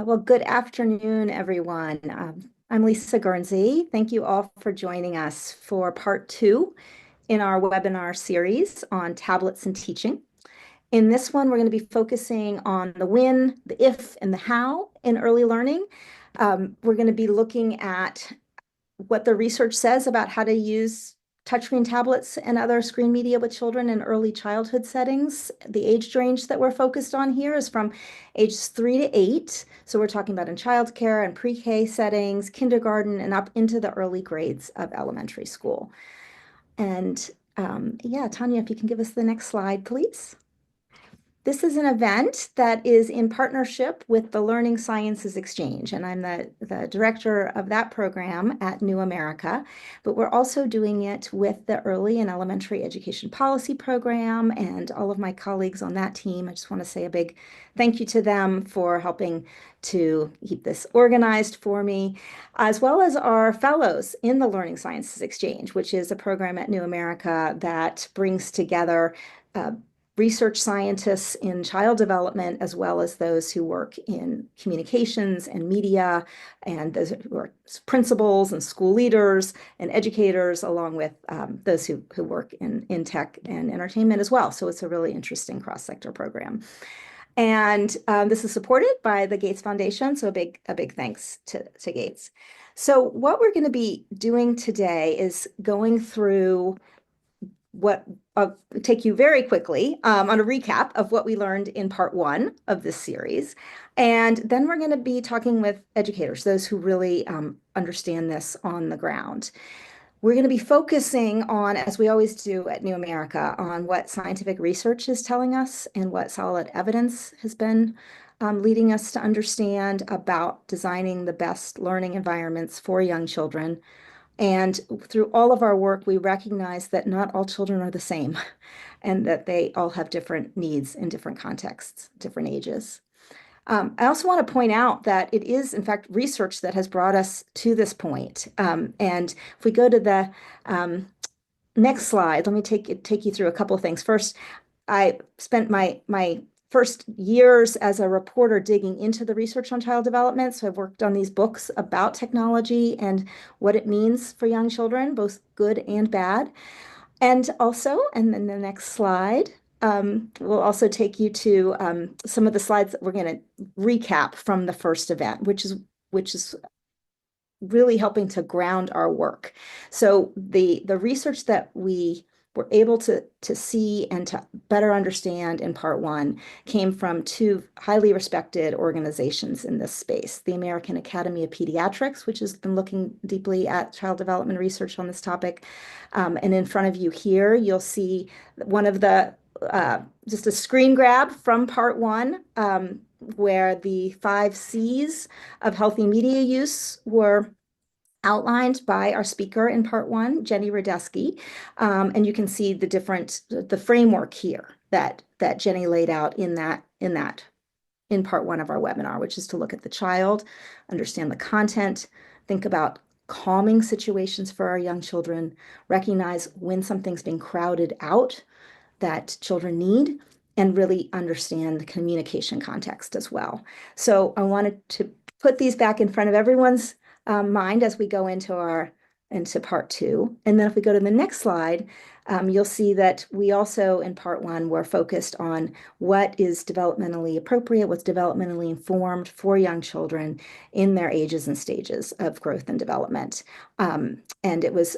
Well, good afternoon, everyone. I'm Lisa Guernsey. Thank you all for joining us for part two in our webinar series on tablets and teaching. In this one, we're going to be focusing on the when, the if, and the how in early learning. We're going to be looking at what the research says about how to use touchscreen tablets and other screen media with children in early childhood settings. The age range that we're focused on here is from ages 3 to 8. So we're talking about in childcare and pre-K settings, kindergarten, and up into the early grades of elementary school. And yeah, Tanya, if you can give us the next slide, please. This is an event that is in partnership with the Learning Sciences Exchange, and I'm the director of that program at New America, but we're also doing it with the Early and Elementary Education Policy Program and all of my colleagues on that team. I just want to say a big thank you to them for helping to keep this organized for me, as well as our fellows in the Learning Sciences Exchange, which is a program at New America that brings together research scientists in child development, as well as those who work in communications and media, and those who are principals and school leaders and educators, along with those who work in tech and entertainment as well. So it's a really interesting cross-sector program. And this is supported by the Gates Foundation, so a big thanks to Gates. So what we're going to be doing today is going through what I'll take you very quickly on a recap of what we learned in part one of this series. And then we're going to be talking with educators, those who really understand this on the ground. We're going to be focusing on, as we always do at New America, on what scientific research is telling us and what solid evidence has been leading us to understand about designing the best learning environments for young children. And through all of our work, we recognize that not all children are the same and that they all have different needs in different contexts, different ages. I also want to point out that it is, in fact, research that has brought us to this point. And if we go to the next slide, let me take you through a couple of things. First, I spent my first years as a reporter digging into the research on child development. So I've worked on these books about technology and what it means for young children, both good and bad. And also, and then the next slide, we'll also take you to some of the slides that we're going to recap from the first event, which is really helping to ground our work. So the research that we were able to see and to better understand in part one came from two highly respected organizations in this space, the American Academy of Pediatrics, which has been looking deeply at child development research on this topic. And in front of you here, you'll see one of the, just a screen grab from part one, where the 5 C's of healthy media use were outlined by our speaker in part one, Jenny Radesky. And you can see the framework here that Jenny laid out in part one of our webinar, which is to look at the child, understand the content, think about calming situations for our young children, recognize when something's being crowded out that children need, and really understand the communication context as well. So I wanted to put these back in front of everyone's mind as we go into part two. And then if we go to the next slide, you'll see that we also in part one were focused on what is developmentally appropriate, what's developmentally informed for young children in their ages and stages of growth and development. And it was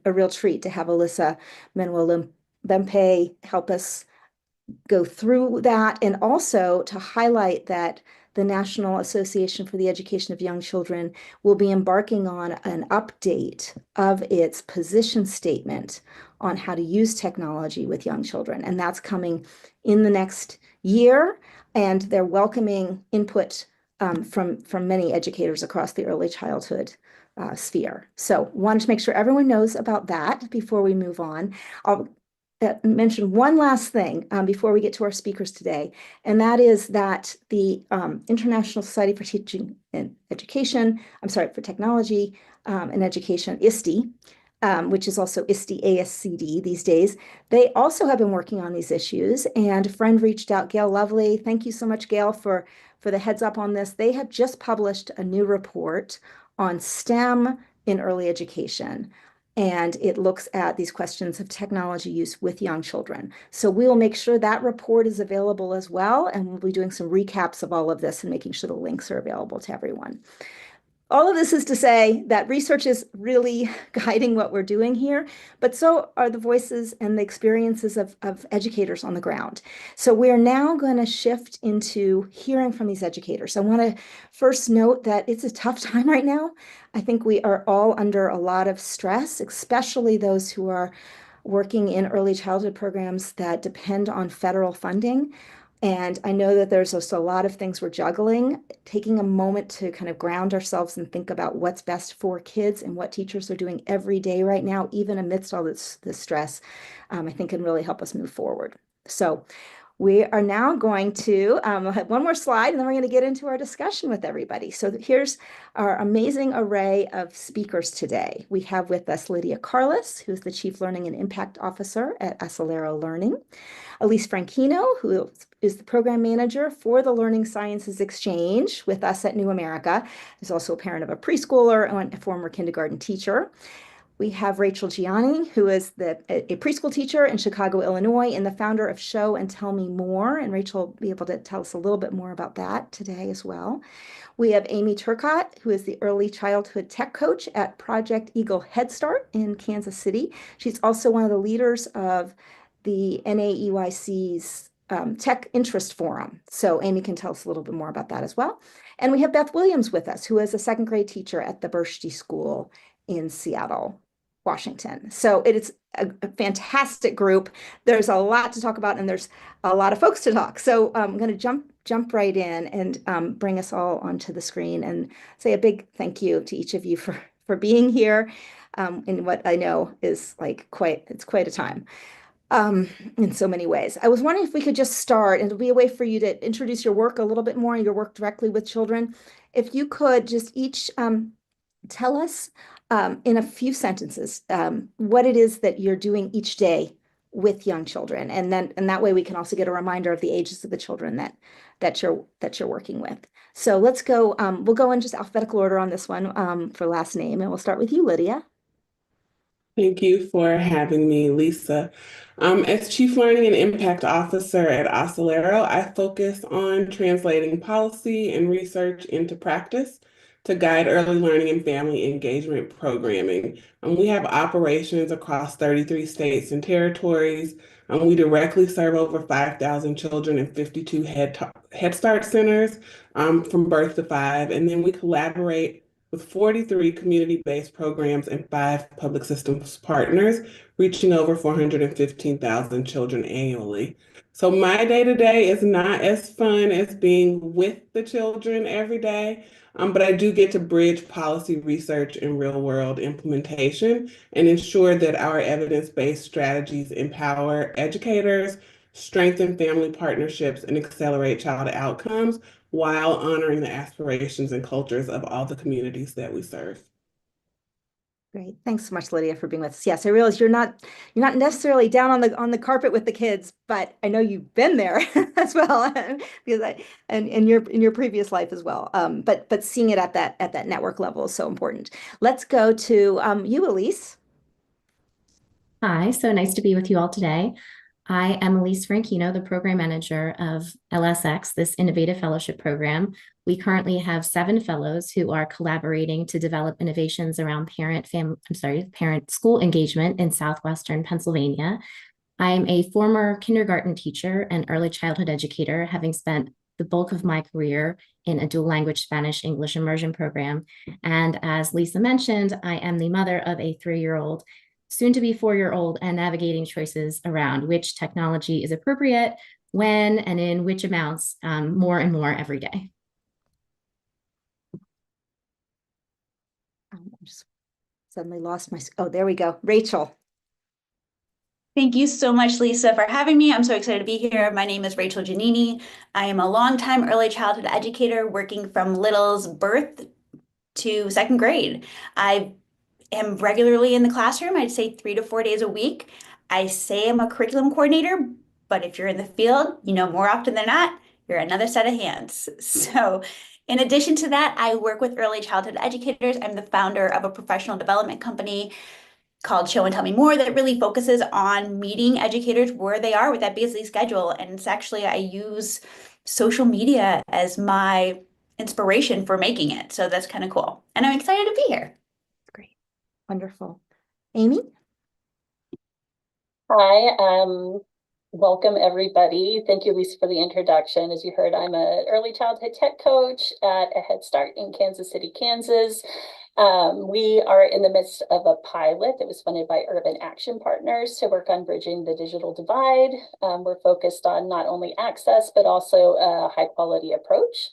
a real treat to have Alyssa Manuel Lempe help us go through that, and also to highlight that the National Association for the Education of Young Children will be embarking on an update of its position statement on how to use technology with young children. And that's coming in the next year. And they're welcoming input from many educators across the early childhood sphere. So wanted to make sure everyone knows about that before we move on. I'll mention one last thing before we get to our speakers today, and that is that the International Society for Teaching and Education, for Technology and Education, ISTE, which is also ISTE ASCD these days, they also have been working on these issues, and a friend reached out, Gail Lovely. Thank you so much, Gail, for for the heads up on this. They have just published a new report on STEM in early education. And it looks at these questions of technology use with young children. So we will make sure that report is available as well. And we'll be doing some recaps of all of this and making sure the links are available to everyone. All of this is to say that research is really guiding what we're doing here, but so are the voices and the experiences of educators on the ground. So we're now going to shift into hearing from these educators. I want to first note that it's a tough time right now. I think we are all under a lot of stress, especially those who are working in early childhood programs that depend on federal funding. And I know that there's just a lot of things we're juggling. Taking a moment to kind of ground ourselves and think about what's best for kids and what teachers are doing every day right now, even amidst all this stress, I think can really help us move forward. So we are now going to have one more slide, and then we're going to get into our discussion with everybody. So here's our amazing array of speakers today. We have with us Lydia Carlos, who's the Chief Learning and Impact Officer at Acelero Learning. Elise Franchino, who is the program manager for the Learning Sciences Exchange with us at New America. Is also a parent of a preschooler and a former kindergarten teacher. We have Rachel Gianni, who is a preschool teacher in Chicago, Illinois, and the founder of Show and Tell Me More. And Rachel will be able to tell us a little bit more about that today as well. We have Amy Turcott, who is the early childhood tech coach at Project Eagle Head Start in Kansas City. She's also one of the leaders of the NAEYC's Tech Interest Forum. So Amy can tell us a little bit more about that as well. And we have Beth Williams with us, who is a second grade teacher at the Burschty School in Seattle, Washington. So it is a fantastic group. There's a lot to talk about, and there's a lot of folks to talk. So I'm going to jump right in and bring us all onto the screen and say a big thank you to each of you for being here in what I know is like quite a time. In so many ways. I was wondering if we could just start, and it'll be a way for you to introduce your work a little bit more, your work directly with children. If you could just each tell us in a few sentences what it is that you're doing each day with young children, and that way we can also get a reminder of the ages of the children that you're working with. So let's go. We'll go in just alphabetical order on this one for last name, and we'll start with you, Lydia. Thank you for having me, Lisa. As Chief Learning and Impact Officer at Acelero, I focus on translating policy and research into practice to guide early learning and family engagement programming. We have operations across 33 states and territories. We directly serve over 5,000 children in 52 Head Start centers from birth to 5, and then we collaborate with 43 community-based programs and 5 public systems partners, reaching over 415,000 children annually. So my day-to-day is not as fun as being with the children every day, but I do get to bridge policy research and real-world implementation and ensure that our evidence-based strategies empower educators, strengthen family partnerships, and accelerate child outcomes while honoring the aspirations and cultures of all the communities that we serve. Great. Thanks so much, Lydia, for being with us. Yes, I realize you're not necessarily down on the carpet with the kids, but I know you've been there as well because in your previous life as well. But seeing it at that network level is so important. Let's go to you, Elise. Hi, so nice to be with you all today. I am Elise Franchino, the program manager of LSX, this innovative fellowship program. We currently have 7 fellows who are collaborating to develop innovations around parent school engagement in Southwestern Pennsylvania. I'm a former kindergarten teacher and early childhood educator, having spent the bulk of my career in a dual language Spanish-English immersion program. And as Lisa mentioned, I am the mother of a 3-year-old, soon to be 4-year-old, and navigating choices around which technology is appropriate, when, and in which amounts, more and more every day. I just suddenly lost oh, there we go. Rachel. Thank you so much, Lisa, for having me. I'm so excited to be here. My name is Rachel Giannini. I am a longtime early childhood educator working from little's birth to 2nd grade. I am regularly in the classroom, I'd say 3 to 4 days a week. I say I'm a curriculum coordinator, but if you're in the field, more often than not, you're another set of hands. So in addition to that, I work with early childhood educators. I'm the founder of a professional development company called Show and Tell Me More that really focuses on meeting educators where they are with that busy schedule. And it's actually, I use social media as my inspiration for making it. So that's kind of cool. And I'm excited to be here. Great. Wonderful. Amy? Hi, welcome everybody. Thank you, Lisa, for the introduction. As you heard, I'm an early childhood tech coach at a Head Start in Kansas City, Kansas. We are in the midst of a pilot that was funded by Urban Action Partners to work on bridging the digital divide. We're focused on not only access, but also a high quality approach.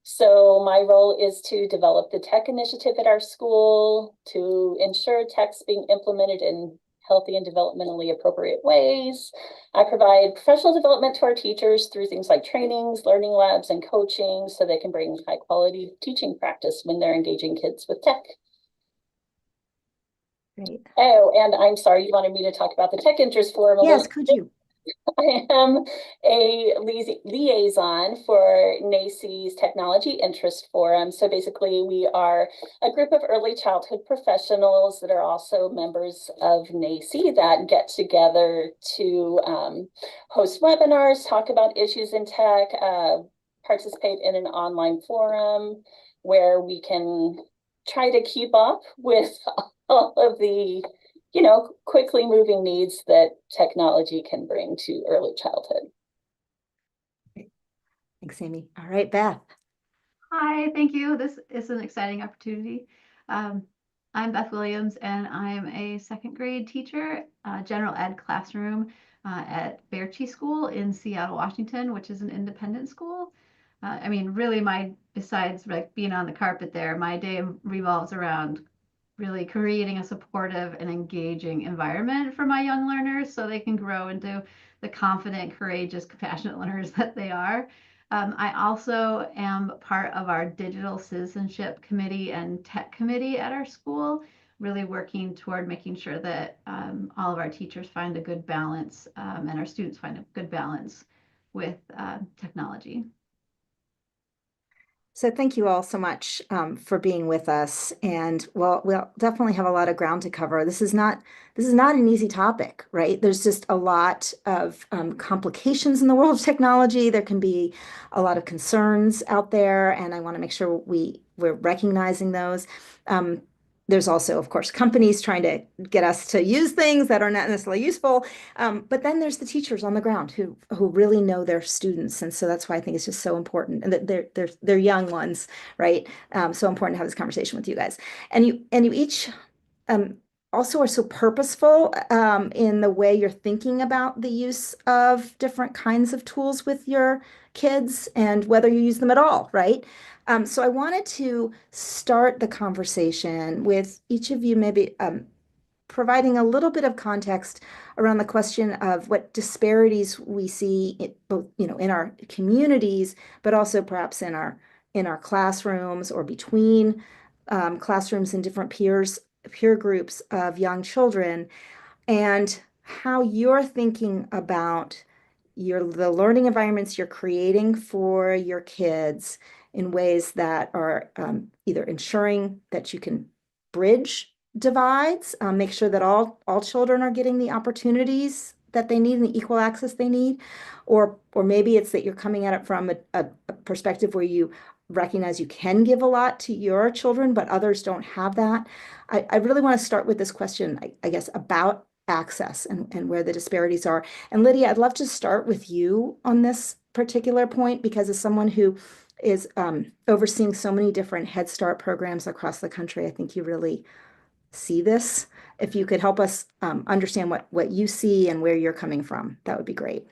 So my role is to develop the tech initiative at our school, to ensure tech's being implemented in healthy and developmentally appropriate ways. I provide professional development to our teachers through things like trainings, learning labs, and coaching so they can bring high quality teaching practice when they're engaging kids with tech. Great. Oh, and I'm sorry, you wanted me to talk about the Tech Interest Forum a Yes, little. could you? I am a liaison for NACY's Technology Interest Forum. So basically, we are a group of early childhood professionals that are also members of NACY that get together to host webinars, talk about issues in tech, participate in an online forum where we can try to keep up with all of the quickly moving needs that technology can bring to early childhood. Thanks, Amy. All right, Beth. Hi, thank you. This is an exciting opportunity. I'm Beth Williams, and I'm a second grade teacher, general ed classroom at Beartree School in Seattle, Washington, which is an independent school. I mean, really, besides like being on the carpet there, my day revolves around really creating a supportive and engaging environment for my young learners so they can grow into the confident, courageous, compassionate learners that they are. I also am part of our digital citizenship committee and tech committee at our school, really working toward making sure that all of our teachers find a good balance and our students find a good balance with technology. So thank you all so much for being with us. And well, we'll definitely have a lot of ground to cover. This is not an easy topic, right? There's just a lot of complications in the world of technology. There can be a lot of concerns out there, and I want to make sure we're recognizing those. There's also, of course, companies trying to get us to use things that are not necessarily useful. But then there's the teachers on the ground who really know their students. And so that's why I think it's just so important. And that they're young ones, right? So important to have this conversation with you guys. And you each also are so purposeful in the way you're thinking about the use of different kinds of tools with your kids and whether you use them at all, right? So I wanted to start the conversation with each of you maybe providing a little bit of context around the question of what disparities we see in both, in our communities, but also perhaps in our classrooms or between classrooms and different peer groups of young children, and how you're thinking about the learning environments you're creating for your kids in ways that are either ensuring that you can bridge divides, make sure that all children are getting the opportunities that they need and the equal access they need, or maybe it's that you're coming at it from a perspective where you recognize you can give a lot to your children, but others don't have that. I really want to start with this question, I guess, about access and where the disparities are. And Lydia, I'd love to start with you on this particular point, because as someone who is overseeing so many different Head Start programs across the country, I think you really see this. If you could help us understand what you see and where you're coming from, that would be great.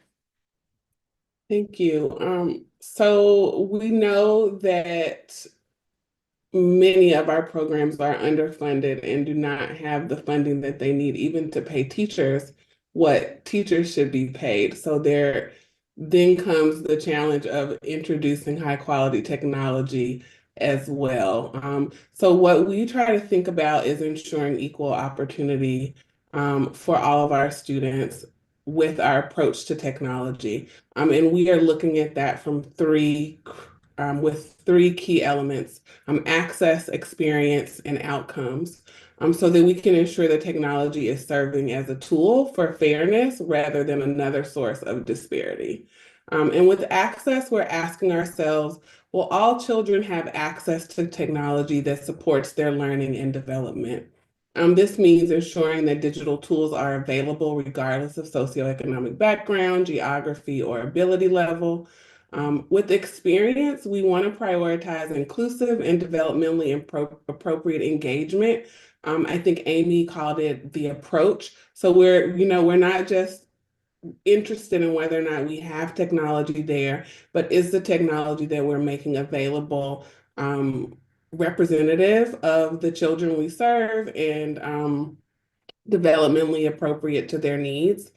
Thank you. So we know that many of our programs are underfunded and do not have the funding that they need even to pay teachers what teachers should be paid. So there then comes the challenge of introducing high quality technology as well. So what we try to think about is ensuring equal opportunity for all of our students with our approach to technology. And we are looking at that from with three key elements, access, experience, and outcomes, so that we can ensure that technology is serving as a tool for fairness rather than another source of disparity. And with access, we're asking ourselves, will all children have access to technology that supports their learning and development? This means ensuring that digital tools are available regardless of socioeconomic background, geography, or ability level. With experience, we want to prioritize inclusive and developmentally appropriate engagement. I think Amy called it the approach. So we're not just interested in whether or not we have technology there, but is the technology that we're making available representative of the children we serve and developmentally appropriate to their needs.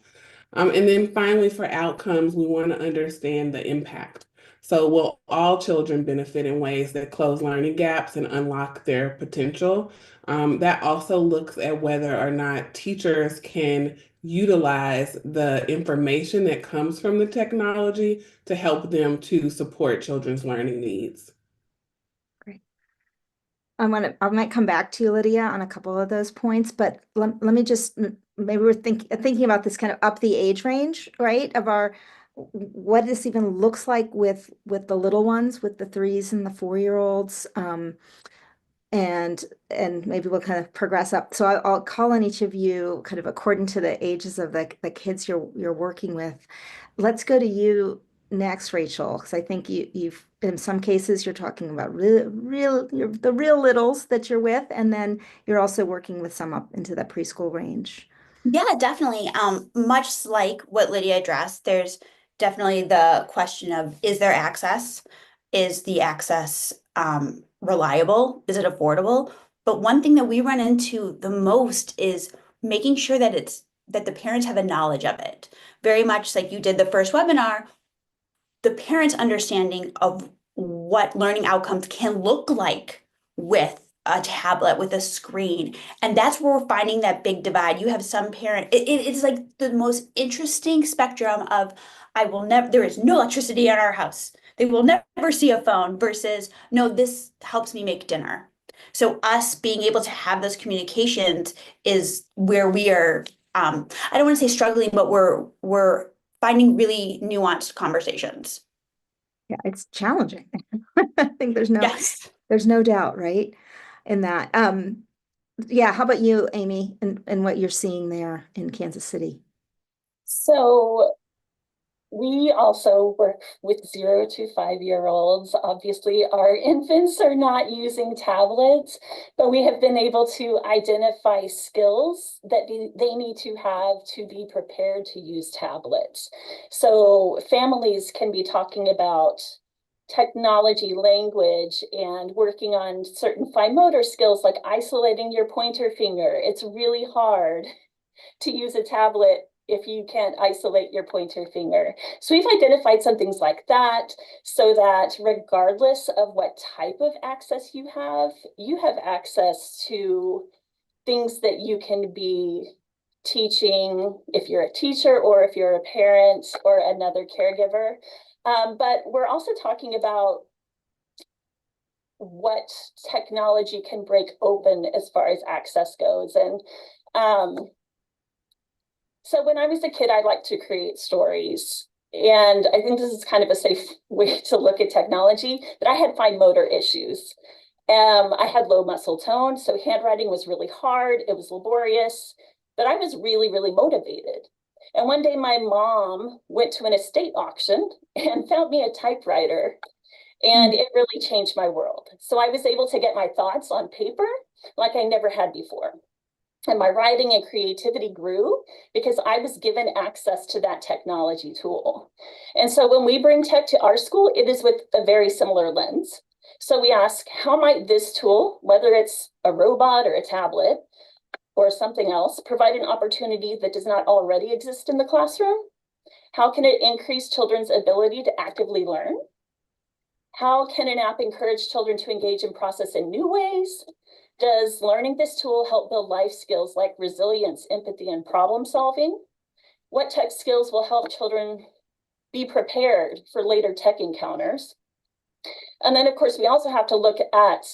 And then finally, for outcomes, we want to understand the impact. So will all children benefit in ways that close learning gaps and unlock their potential? That also looks at whether or not teachers can utilize the information that comes from the technology to help them to support children's learning needs. Great. I might come back to you, Lydia, on a couple of those points, but let me just, maybe we're thinking about this kind of up the age range, right? What this even looks like with the little ones, with the 3s and the 4-year-olds. And maybe we'll kind of progress up. So I'll call on each of you kind of according to the ages of the kids you're working with. Let's go to you next, Rachel, because I think you've in some cases you're talking about the real littles that you're with, and then you're also working with some up into the preschool range. Yeah, definitely. Much like what Lydia addressed, there's definitely the question of, is there access? Is the access reliable? Is it affordable? But one thing that we run into the most is making sure that the parents have a knowledge of it. Very much like you did the first webinar, the parents' understanding of what learning outcomes can look like with a tablet, with a screen. And that's where we're finding that big divide. You have some parent, it's like the most interesting spectrum of, there is no electricity in our house. They will never see a phone versus, no, this helps me make dinner. So us being able to have those communications is where we are, I don't want to say struggling, but we're finding really nuanced conversations. Yeah, it's challenging. I think Yes. there's no doubt, right, in that. Yeah, how about you, Amy, and what you're seeing there in Kansas City? So we also work with 0 to 5-year-olds. Obviously, our infants are not using tablets, but we have been able to identify skills that they need to have to be prepared to use tablets. So families can be talking about technology language and working on certain fine motor skills like isolating your pointer finger. It's really hard to use a tablet if you can't isolate your pointer finger. So we've identified some things like that so that regardless of what type of access you have access to things that you can be teaching if you're a teacher or if you're a parent or another caregiver. But we're also talking about what technology can break open as far as access goes. And so when I was a kid, I liked to create stories. And I think this is kind of a safe way to look at technology, but I had fine motor issues. I had low muscle tone, so handwriting was really hard. It was laborious, but I was really, really motivated. And one day my mom went to an estate auction and found me a typewriter, and it really changed my world. So I was able to get my thoughts on paper like I never had before. And my writing and creativity grew because I was given access to that technology tool. And so when we bring tech to our school, it is with a very similar lens. So we ask, how might this tool, whether it's a robot or a tablet or something else, provide an opportunity that does not already exist in the classroom? How can it increase children's ability to actively learn? How can an app encourage children to engage in process in new ways? Does learning this tool help build life skills like resilience, empathy, and problem solving? what tech skills will help children be prepared for later tech encounters. And then, of course, we also have to look at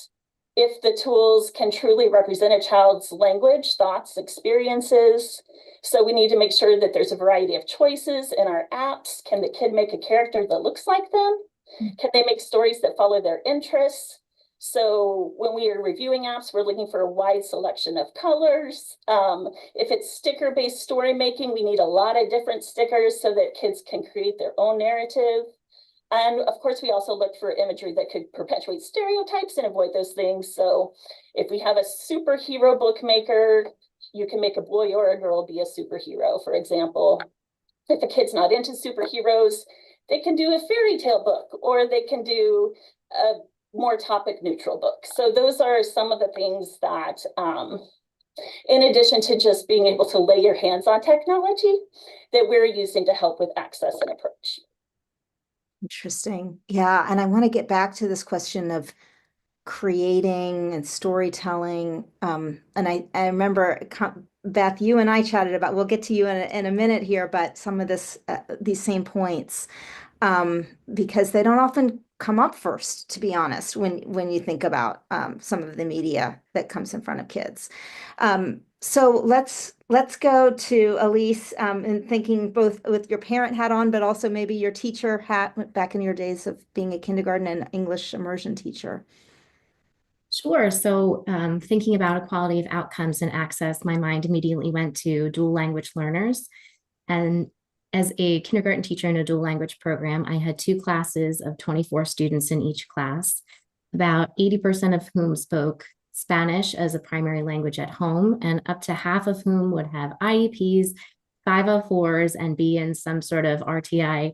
if the tools can truly represent a child's language, thoughts, experiences. So we need to make sure that there's a variety of choices in our apps. Can the kid make a character that looks like them? Can they make stories that follow their interests? So when we are reviewing apps, we're looking for a wide selection of colors. If it's sticker-based story making, we need a lot of different stickers so that kids can create their own narrative. And of course, we also look for imagery that could perpetuate stereotypes and avoid those things. So if we have a superhero bookmaker, you can make a boy or a girl be a superhero, for example. If a kid's not into superheroes, they can do a fairy tale book, or they can do a more topic neutral book. So those are some of the things that, in addition to just being able to lay your hands on technology, that we're using to help with access and approach. Interesting. Yeah. And I want to get back to this question of creating and storytelling. And I remember, Beth, you and I chatted about, we'll get to you in a minute here, but some of these same points, because they don't often come up first, to be honest, when you think about some of the media that comes in front of kids. So let's go to Elise, and thinking both with your parent hat on, but also maybe your teacher hat back in your days of being a kindergarten and English immersion teacher. Sure. So thinking about equality of outcomes and access, my mind immediately went to dual language learners. And as a kindergarten teacher in a dual language program, I had 2 classes of 24 students in each class, about 80% of whom spoke Spanish as a primary language at home, and up to half of whom would have IEPs, 504s, and be in some sort of RTI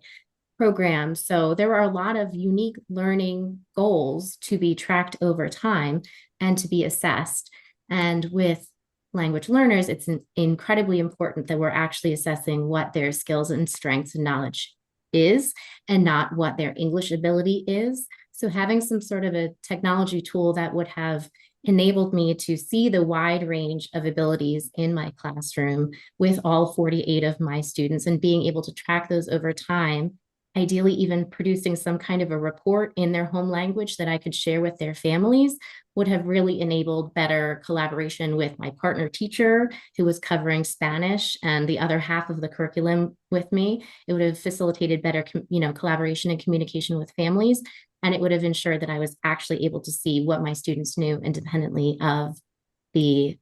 program. So there are a lot of unique learning goals to be tracked over time and to be assessed. And with language learners, it's incredibly important that we're actually assessing what their skills and strengths and knowledge is and not what their English ability is. So having some sort of a technology tool that would have enabled me to see the wide range of abilities in my classroom with all 48 of my students and being able to track those over time, ideally even producing some kind of a report in their home language that I could share with their families, would have really enabled better collaboration with my partner teacher who was covering Spanish and the other half of the curriculum with me. It would have facilitated better, collaboration and communication with families. And it would have ensured that I was actually able to see what my students knew independently of the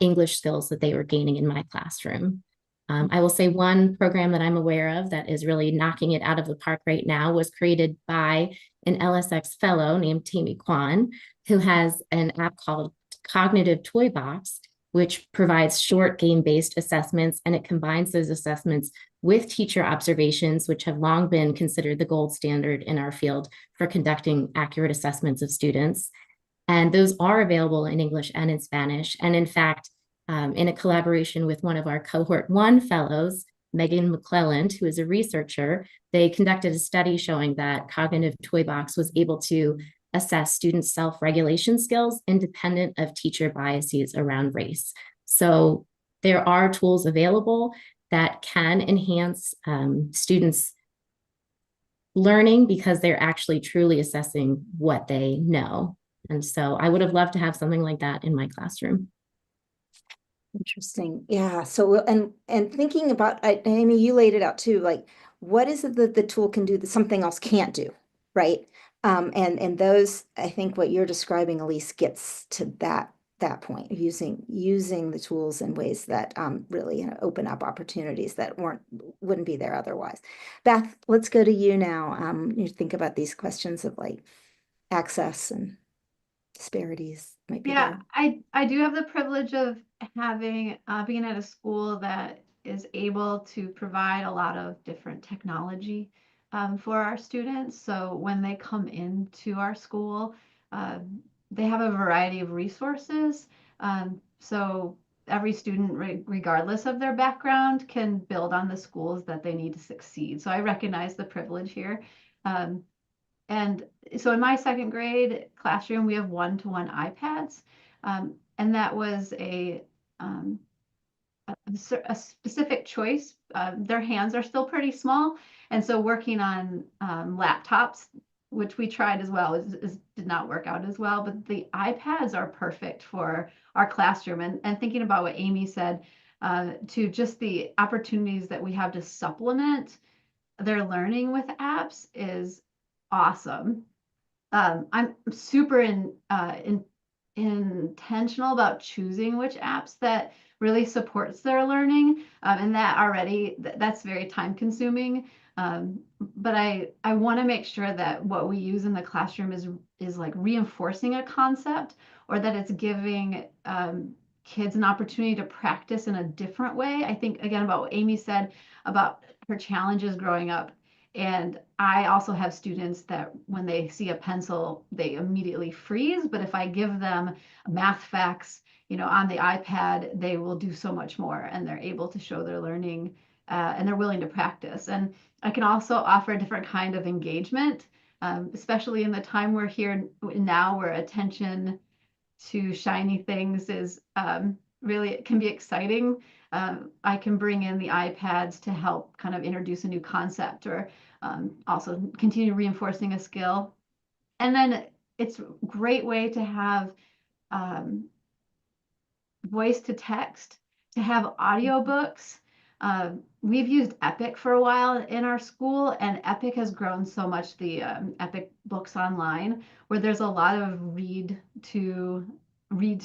English skills that they were gaining in my classroom. I will say one program that I'm aware of that is really knocking it out of the park right now was created by an LSX fellow named Tammy Kwan, who has an app called Cognitive Toy Box, which provides short game-based assessments, and it combines those assessments with teacher observations, which have long been considered the gold standard in our field for conducting accurate assessments of students. And those are available in English and in Spanish. And in fact, in a collaboration with one of our cohort 1 fellows, Megan McClelland, who is a researcher, they conducted a study showing that Cognitive Toy Box was able to assess students' self-regulation skills independent of teacher biases around race. So there are tools available that can enhance students' learning because they're actually truly assessing what they know. And so I would have loved to have something like that in my classroom. Interesting. Yeah. So, and thinking about, Amy, you laid it out too, like, what is it that the tool can do that something else can't do, right? And those, I think what you're describing, Elise, gets to that point, using the tools in ways that really open up opportunities that wouldn't be there otherwise. Beth, let's go to you now. You think about these questions of like access and disparities might be Yeah, there. I do have the privilege of having being at a school that is able to provide a lot of different technology for our students. So when they come into our school, they have a variety of resources. So every student, regardless of their background, can build on the schools that they need to succeed. So I recognize the privilege here. Um, and so in my second grade classroom, we have one-to-one iPads. And that was a a specific choice. Their hands are still pretty small, and so working on laptops, which we tried as well, did not work out as well. But the iPads are perfect for our classroom. And thinking about what Amy said, to just the opportunities that we have to supplement their learning with apps is awesome. I'm super intentional about choosing which apps that really supports their learning, and that already that's very time consuming. But I want to make sure that what we use in the classroom is like reinforcing a concept, or that it's giving kids an opportunity to practice in a different way. I think again about what Amy said about her challenges growing up. And I also have students that when they see a pencil, they immediately freeze. But if I give them math facts, on the iPad, they will do so much more, and they're able to show their learning, and they're willing to practice. And I can also offer a different kind of engagement, especially in the time we're here now, where attention to shiny things is really, it can be exciting. I can bring in the iPads to help kind of introduce a new concept, or also continue reinforcing a skill. And then it's a great way to have voice to text, to have audiobooks. We've used Epic for a while in our school, and Epic has grown so much, the Epic books online, where there's a lot of read to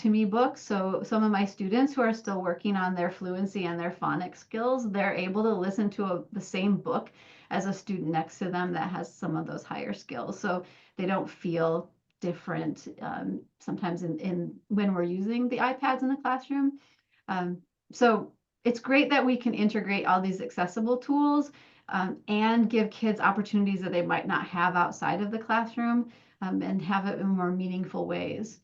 me books. So some of my students who are still working on their fluency and their phonics skills, they're able to listen to the same book as a student next to them that has some of those higher skills. So they don't feel different sometimes in when we're using the iPads in the classroom. So it's great that we can integrate all these accessible tools, and give kids opportunities that they might not have outside of the classroom, and have it in more meaningful ways.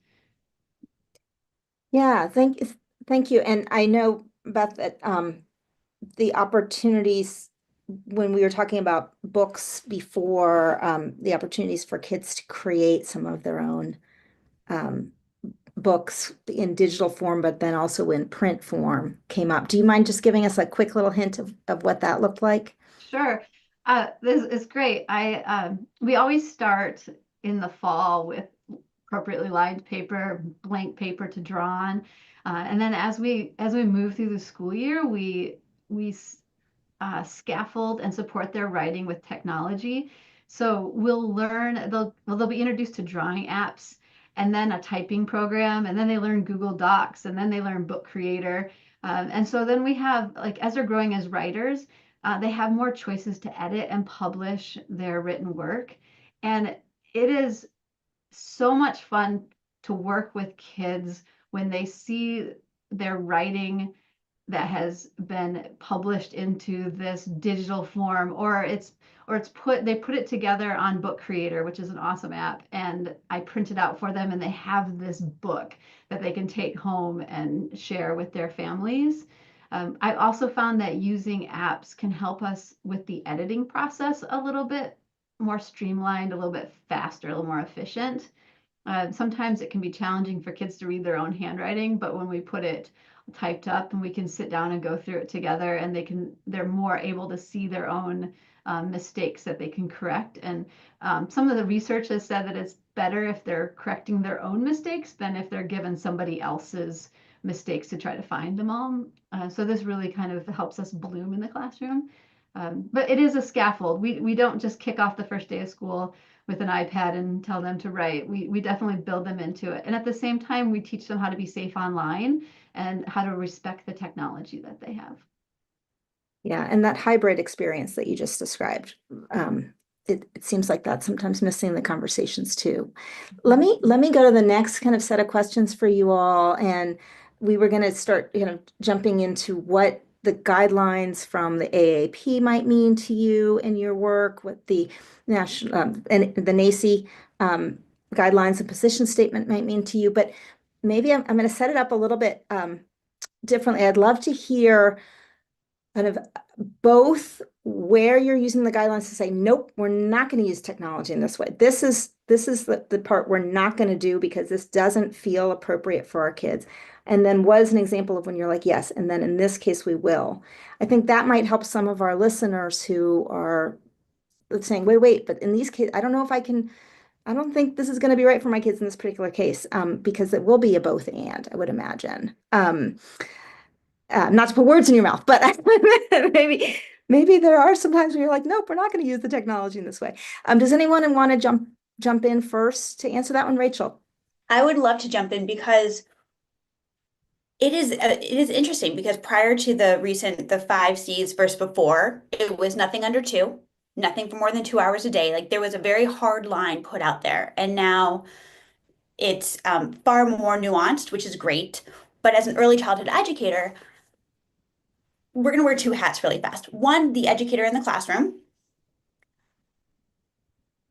Yeah, thank you. And I know, Beth, that the opportunities when we were talking about books before, the opportunities for kids to create some of their own um, books in digital form, but then also in print form came up. Do you mind just giving us a quick little hint of what that looked like? Sure. This is great. We always start in the fall with appropriately lined paper, blank paper to draw on. And then as we move through the school year, we scaffold and support their writing with technology. So they'll be introduced to drawing apps, and then a typing program, and then they learn Google Docs, and then they learn Book Creator. And so then we have, like, as they're growing as writers, they have more choices to edit and publish their written work. And it is so much fun to work with kids when they see their writing that has been published into this digital form, or they put it together on Book Creator, which is an awesome app, and I print it out for them, and they have this book that they can take home and share with their families. I've also found that using apps can help us with the editing process a little bit more streamlined, a little bit faster, a little more efficient. Sometimes it can be challenging for kids to read their own handwriting, but when we put it typed up and we can sit down and go through it together, and they're more able to see their own mistakes that they can correct. And some of the research has said that it's better if they're correcting their own mistakes than if they're given somebody else's mistakes to try to find them all. So this really kind of helps us bloom in the classroom. But it is a scaffold. We don't just kick off the first day of school with an iPad and tell them to write. We definitely build them into it. And at the same time, we teach them how to be safe online and how to respect the technology that they have. Yeah, and that hybrid experience that you just described, it seems like that's sometimes missing in the conversations too. Let me go to the next kind of set of questions for you all, and we were going to start, jumping into what the guidelines from the AAP might mean to you in your work, what the national and the NACI guidelines and position statement might mean to you. But maybe I'm going to set it up a little bit differently. I'd love to hear kind of both where you're using the guidelines to say, nope, we're not going to use technology in this way. This is the part we're not going to do because this doesn't feel appropriate for our kids. And then what is an example of when you're like, yes, and then in this case we will. I think that might help some of our listeners who are saying, wait, but in these cases, I don't know if I don't think this is going to be right for my kids in this particular case, because it will be a both and, I would imagine. Not to put words in your mouth, but maybe there are some times where you're like, nope, we're not going to use the technology in this way. Does anyone want to jump in first to answer that one, Rachel? I would love to jump in because it is interesting because prior to the 5 Cs versus before, it was nothing under 2, nothing for more than 2 hours a day. Like there was a very hard line put out there, and now it's far more nuanced, which is great. But as an early childhood educator, we're going to wear 2 hats really fast. One, the educator in the classroom.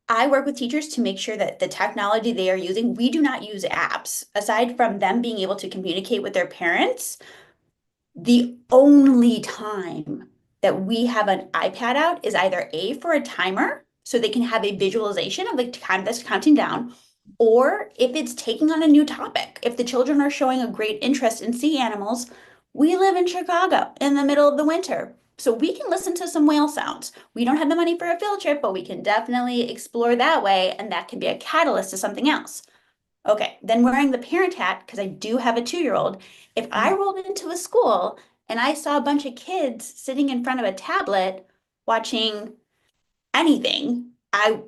I work with teachers to make sure that the technology they are using, we do not use apps. Aside from them being able to communicate with their parents, the only time that we have an iPad out is either A, for a timer, so they can have a visualization of the time that's counting down, or if it's taking on a new topic. If the children are showing a great interest in sea animals, we live in Chicago in the middle of the winter. So we can listen to some whale sounds. We don't have the money for a field trip, but we can definitely explore that way, and that can be a catalyst to something else. Okay, then wearing the parent hat, because I do have a 2-year-old, if I rolled into a school and I saw a bunch of kids sitting in front of a tablet watching anything, I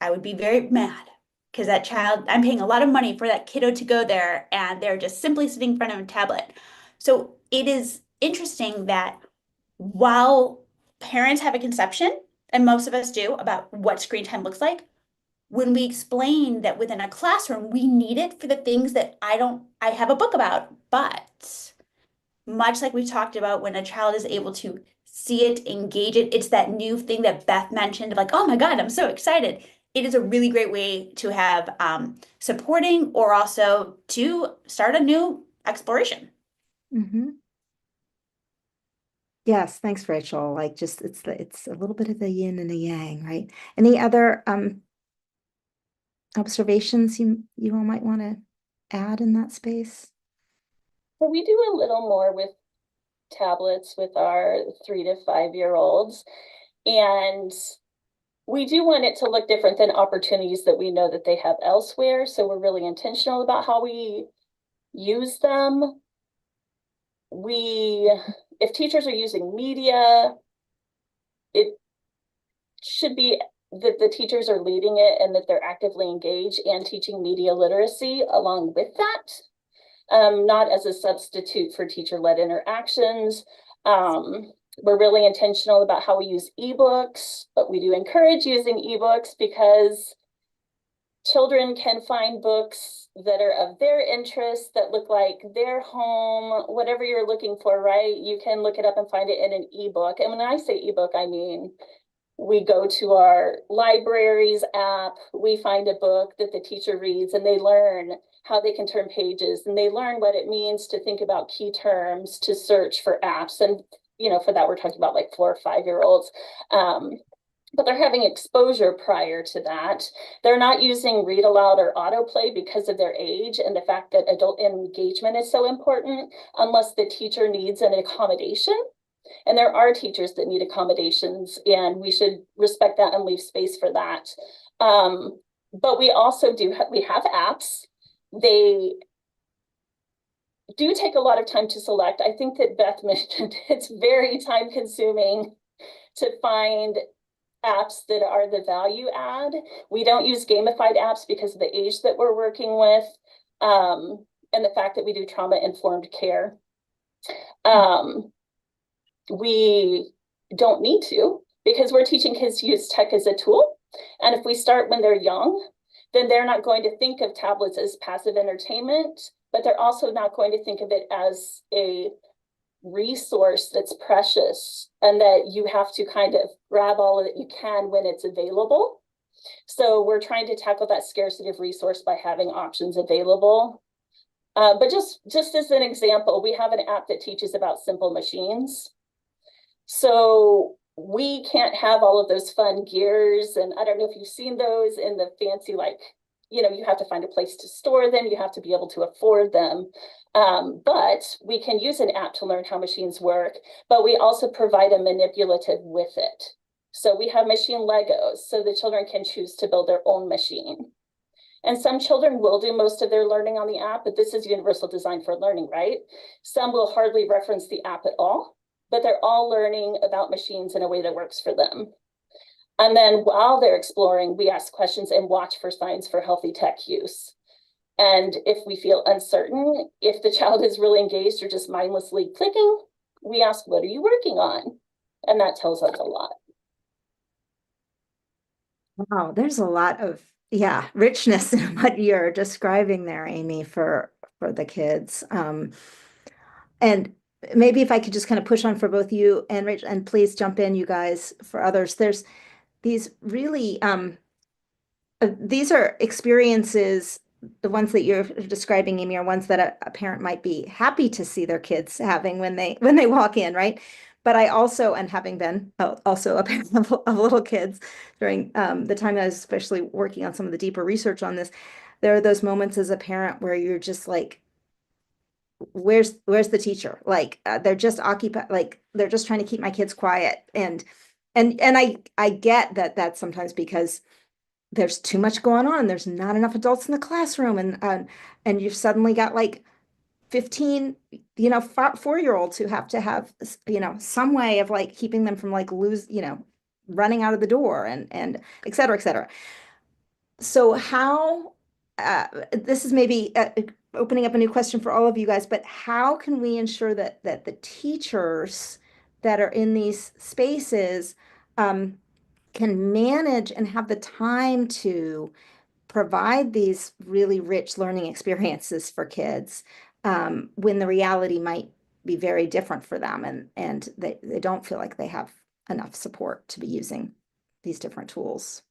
would be very mad because that child, I'm paying a lot of money for that kiddo to go there and they're just simply sitting in front of a tablet. So it is interesting that while parents have a conception, and most of us do, about what screen time looks like, when we explain that within a classroom, we need it for the things that I have a book about, but much like we talked about when a child is able to see it, engage it, it's that new thing that Beth mentioned of like, oh my God, I'm so excited. It is a really great way to have supporting or also to start a new exploration. Mm-hmm. Yes, thanks, Rachel. Like just it's a little bit of the yin and the yang, right? Any other observations you all might want to add in that space? Well, we do a little more with tablets with our 3 to 5 year olds, and we do want it to look different than opportunities that we know that they have elsewhere. So we're really intentional about how we use them. If teachers are using media, it should be that the teachers are leading it and that they're actively engaged and teaching media literacy along with that, not as a substitute for teacher-led interactions. We're really intentional about how we use ebooks, but we do encourage using ebooks because children can find books that are of their interest, that look like their home, whatever you're looking for, right? You can look it up and find it in an ebook. And when I say ebook, I mean we go to our libraries app, we find a book that the teacher reads and they learn how they can turn pages and they learn what it means to think about key terms, to search for apps. And, for that, we're talking about like 4 or 5-year-olds. But they're having exposure prior to that. They're not using read aloud or autoplay because of their age and the fact that adult engagement is so important unless the teacher needs an accommodation. And there are teachers that need accommodations, and we should respect that and leave space for that. But we also we have apps. They do take a lot of time to select. I think that Beth mentioned it's very time consuming to find apps that are the value add. We don't use gamified apps because of the age that we're working with, and the fact that we do trauma-informed care. We don't need to because we're teaching kids to use tech as a tool. And if we start when they're young, then they're not going to think of tablets as passive entertainment, but they're also not going to think of it as a resource that's precious and that you have to kind of grab all that you can when it's available. So we're trying to tackle that scarcity of resource by having options available. But just as an example, we have an app that teaches about simple machines. So we can't have all of those fun gears. And I don't know if you've seen those in the fancy, like, you have to find a place to store them. You have to be able to afford them. But we can use an app to learn how machines work, but we also provide a manipulative with it. So we have machine Legos, so the children can choose to build their own machine. And some children will do most of their learning on the app, but this is universal design for learning, right? Some will hardly reference the app at all, but they're all learning about machines in a way that works for them. And then while they're exploring, we ask questions and watch for signs for healthy tech use. And if we feel uncertain, if the child is really engaged or just mindlessly clicking, we ask, what are you working on? And that tells us a lot. Wow, there's a lot of, yeah, richness in what you're describing there, Amy, for the kids. And maybe if I could just kind of push on for both you and Rachel, and please jump in, you guys, for others. There's these really these are experiences, the ones that you're describing, Amy, are ones that a parent might be happy to see their kids having when they walk in, right? But I also, and having been also a parent of little kids during the time that I was especially working on some of the deeper research on this, there are those moments as a parent where you're just like, where's the teacher? Like they're just occupied, like they're just trying to keep my kids quiet, and I get that that's sometimes because there's too much going on. There's not enough adults in the classroom, and you've suddenly got like 15, 4-year-olds who have to have, some way of like keeping them from like running out of the door and et cetera, et cetera. So how, this is maybe opening up a new question for all of you guys, but how can we ensure that the teachers that are in these spaces can manage and have the time to provide these really rich learning experiences for kids when the reality might be very different for them and they don't feel like they have enough support to be using these different tools.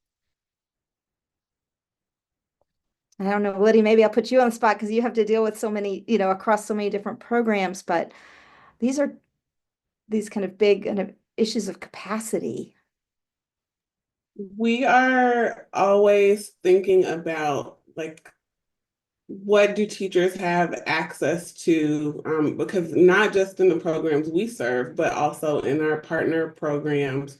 I don't know, Lydia, maybe I'll put you on the spot because you have to deal with so many, across so many different programs, but these are these kind of big kind of issues of capacity. We are always thinking about like what do teachers have access to? Because not just in the programs we serve, but also in our partner programs.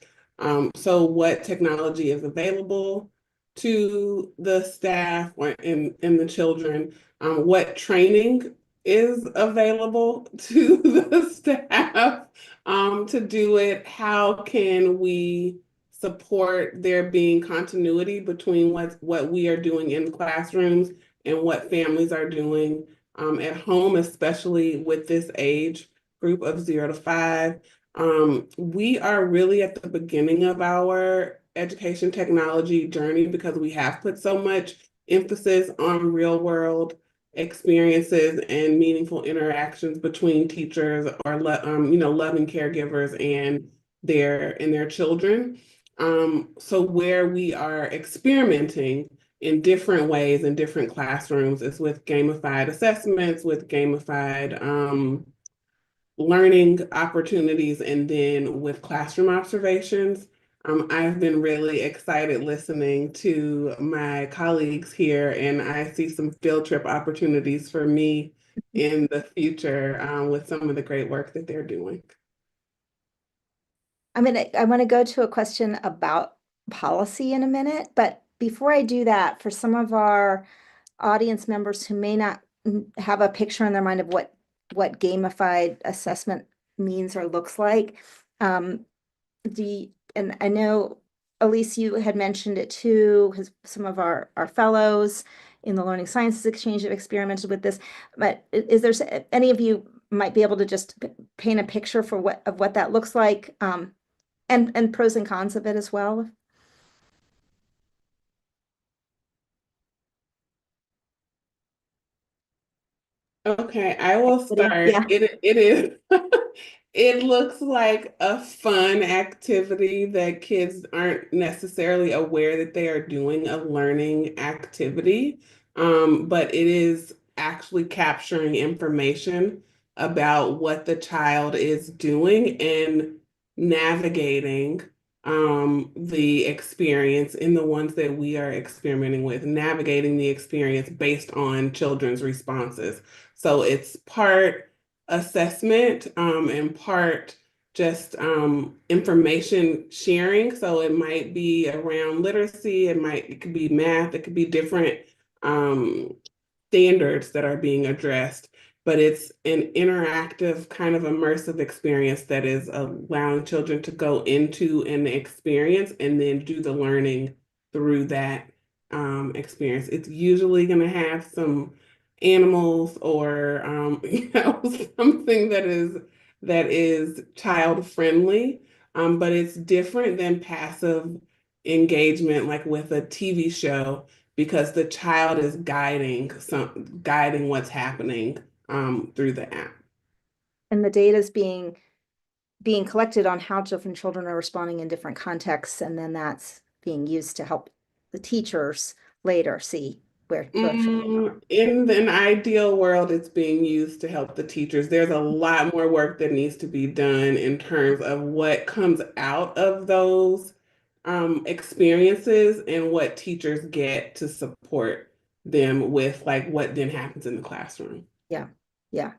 So what technology is available to the staff or in the children? What training is available to the staff to do it? How can we support there being continuity between what we are doing in classrooms and what families are doing at home, especially with this age group of 0 to 5. We are really at the beginning of our education technology journey because we have put so much emphasis on real world experiences and meaningful interactions between teachers or loving caregivers and their children. So where we are experimenting in different ways in different classrooms is with gamified assessments, with gamified learning opportunities, and then with classroom observations. I've been really excited listening to my colleagues here, and I see some field trip opportunities for me in the future with some of the great work that they're doing. I want to go to a question about policy in a minute, but before I do that, for some of our audience members who may not have a picture in their mind of what gamified assessment means or looks like, and I know Elise, you had mentioned it too, because some of our fellows in the Learning Sciences Exchange have experimented with this. But is there any of you might be able to just paint a picture for what that looks like? And pros and cons of it as well. Okay, I will start. Yeah. It is it looks like a fun activity that kids aren't necessarily aware that they are doing a learning activity. But it is actually capturing information about what the child is doing and navigating the experience in the ones that we are experimenting with, navigating the experience based on children's responses. So it's part assessment and part just information sharing. So it might be around literacy, it could be math, it could be different standards that are being addressed, but it's an interactive kind of immersive experience that is allowing children to go into an experience and then do the learning through that experience. It's usually going to have some animals or something that is child friendly, but it's different than passive engagement like with a TV show because the child is guiding what's happening through the app. And the data is being collected on how different children are responding in different contexts, and then that's being used to help the teachers later see where In an ideal world, it's being used to help the teachers. There's a lot more work that needs to be done in terms of what comes out of those experiences and what teachers get to support them with, like what then happens in the classroom. Yeah, yeah.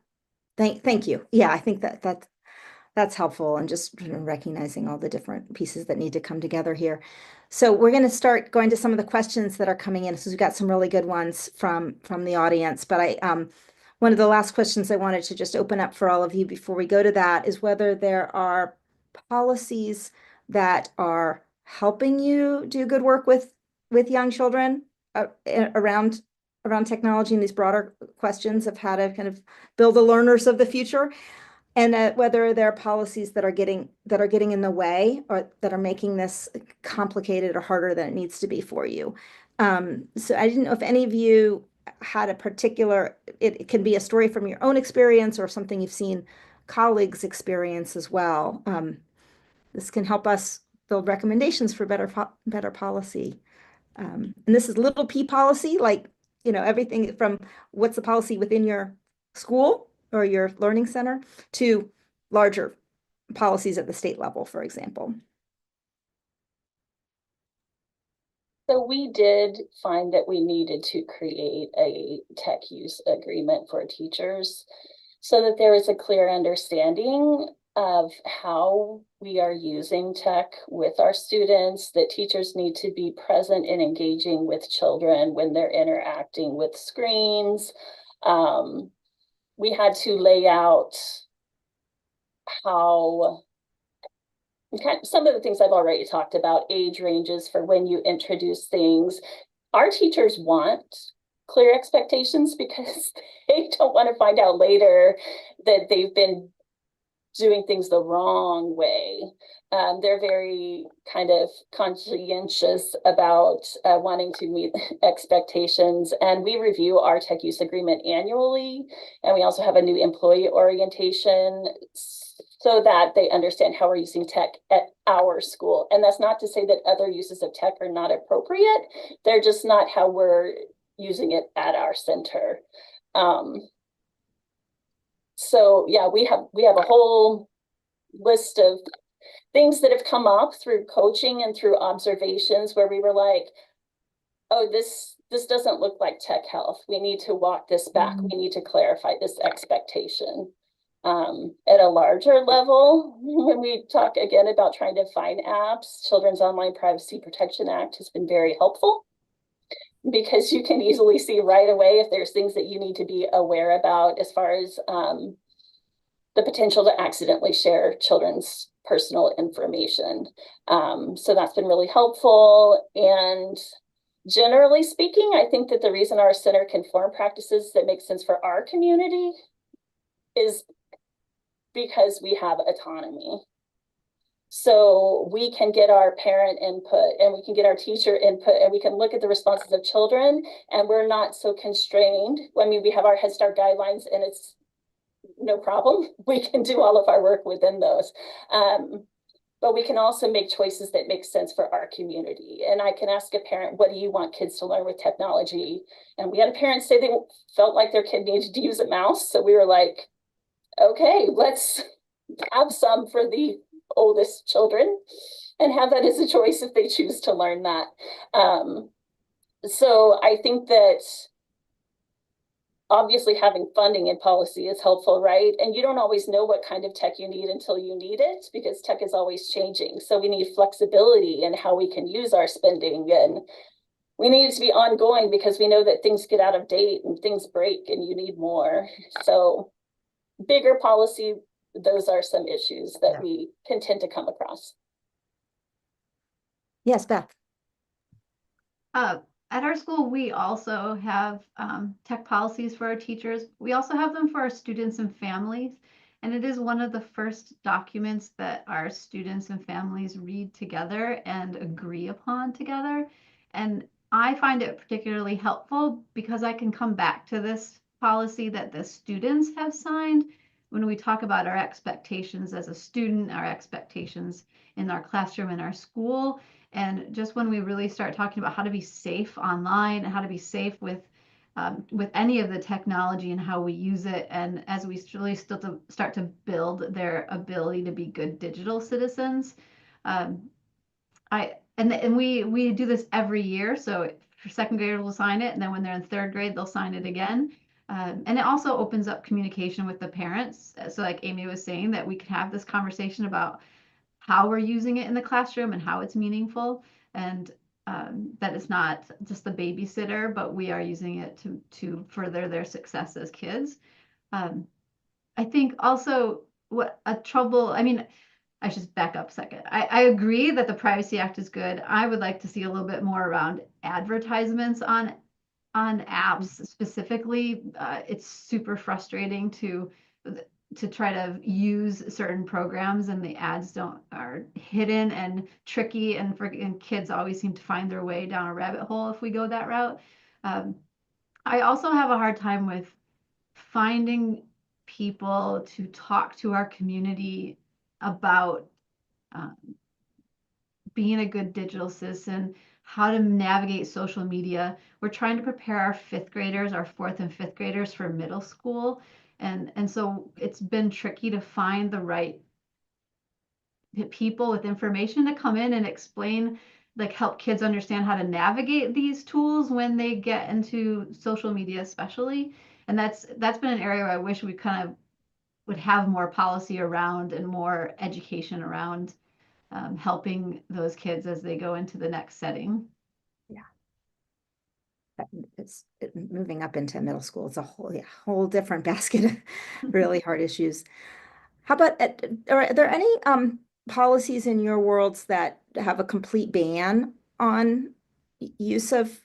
Thank you. Yeah, I think that's helpful, and just recognizing all the different pieces that need to come together here. So we're going to start going to some of the questions that are coming in. So we've got some really good ones from the audience. But one of the last questions I wanted to just open up for all of you before we go to that is whether there are policies that are helping you do good work with young children around technology and these broader questions of how to kind of build the learners of the future. And whether there are policies that are getting in the way or that are making this complicated or harder than it needs to be for you. So I didn't know if any of you had a particular, it can be a story from your own experience or something you've seen colleagues experience as well. This can help us build recommendations for better policy. And this is little p policy, like, everything from what's the policy within your school or your learning center to larger policies at the state level, for example. So we did find that we needed to create a tech use agreement for teachers so that there is a clear understanding of how we are using tech with our students, that teachers need to be present and engaging with children when they're interacting with screens. We had to lay out how some of the things I've already talked about, age ranges for when you introduce things. Our teachers want clear expectations because they don't want to find out later that they've been doing things the wrong way. They're very kind of conscientious about wanting to meet expectations. And we review our tech use agreement annually. And we also have a new employee orientation so that they understand how we're using tech at our school. And that's not to say that other uses of tech are not appropriate. They're just not how we're using it at our center. So yeah, we have a whole list of things that have come up through coaching and through observations where we were like, oh, this doesn't look like tech health. We need to walk this back. We need to clarify this expectation. At a larger level, when we talk again about trying to find apps, Children's Online Privacy Protection Act has been very helpful because you can easily see right away if there's things that you need to be aware about as far as the potential to accidentally share children's personal information. So that's been really helpful. And generally speaking, I think that the reason our center can form practices that make sense for our community is because we have autonomy. So we can get our parent input and we can get our teacher input and we can look at the responses of children, and we're not so constrained. I mean, we have our Head Start guidelines and it's no problem. We can do all of our work within those. But we can also make choices that make sense for our community. And I can ask a parent, what do you want kids to learn with technology? And we had a parent say they felt like their kid needed to use a mouse. So we were like, okay, let's have some for the oldest children and have that as a choice if they choose to learn that. So I think that obviously having funding in policy is helpful, right? And you don't always know what kind of tech you need until you need it, because tech is always changing. So we need flexibility in how we can use our spending, and we need it to be ongoing because we know that things get out of date and things break and you need more. So bigger policy, those are some issues that we can tend to come across. Yes, Beth. At our school, we also have tech policies for our teachers. We also have them for our students and families. And it is one of the first documents that our students and families read together and agree upon together. And I find it particularly helpful because I can come back to this policy that the students have signed when we talk about our expectations as a student, our expectations in our classroom, in our school. And just when we really start talking about how to be safe online and how to be safe with any of the technology and how we use it, and as we really start to build their ability to be good digital citizens, um, we do this every year. So for second graders, we'll sign it, and then when they're in third grade, they'll sign it again. And it also opens up communication with the parents. So like Amy was saying, that we can have this conversation about how we're using it in the classroom and how it's meaningful, and that it's not just the babysitter, but we are using it to further their success as kids. I think also I mean, I should back up a second. I agree that the Privacy Act is good. I would like to see a little bit more around advertisements on apps specifically. It's super frustrating to try to use certain programs, and the ads are hidden and tricky, and kids always seem to find their way down a rabbit hole if we go that route. Um, I also have a hard time with finding people to talk to our community about um, being a good digital citizen, how to navigate social media. We're trying to prepare our fifth graders, our fourth and fifth graders, for middle school. And so it's been tricky to find the right people with information to come in and explain, like help kids understand how to navigate these tools when they get into social media, especially. And that's been an area where I wish we kind of would have more policy around and more education around helping those kids as they go into the next setting. Yeah. Moving up into middle school. It's a whole different basket of really hard issues. How about, are there any policies in your worlds that have a complete ban on use of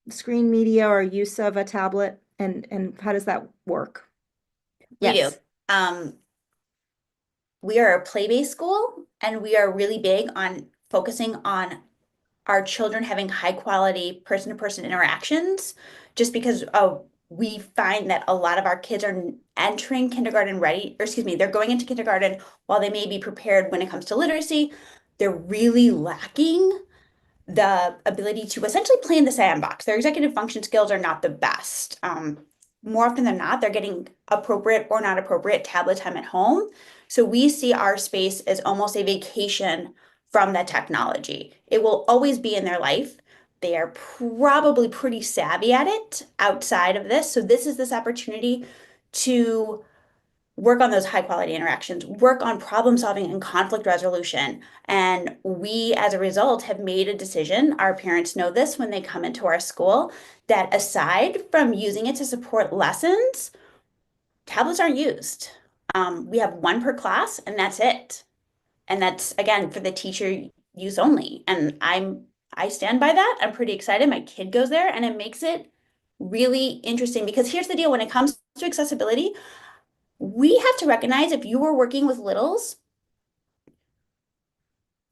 screen media or use of a tablet? And how does that work? We do. Yes. We are a play-based school, and we are really big on focusing on our children having high quality person-to-person interactions, just because we find that a lot of our kids are entering kindergarten ready, or excuse me, they're going into kindergarten while they may be prepared when it comes to literacy. They're really lacking the ability to essentially play in the sandbox. Their executive function skills are not the best. More often than not, they're getting appropriate or not appropriate tablet time at home. So we see our space as almost a vacation from that technology. It will always be in their life. They are probably pretty savvy at it outside of this. So this is this opportunity to work on those high quality interactions, work on problem solving and conflict resolution. And we, as a result, have made a decision. Our parents know this when they come into our school, that aside from using it to support lessons, tablets aren't used. We have one per class, and that's it. And that's, again, for the teacher use only. And I stand by that. I'm pretty excited. My kid goes there, and it makes it really interesting, because here's the deal: when it comes to accessibility, we have to recognize, if you are working with littles,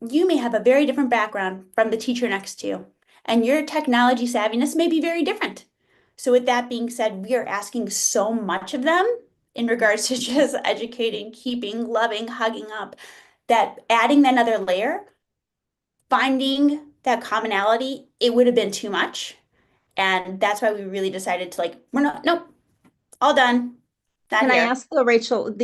you may have a very different background from the teacher next to you, and your technology savviness may be very different. So with that being said, we are asking so much of them in regards to just educating, keeping, loving, hugging up, that adding that another layer, finding that commonality, it would have been too much. And that's why we really decided to, like, we're not, nope, all done. Not Can I here. ask though, Rachel,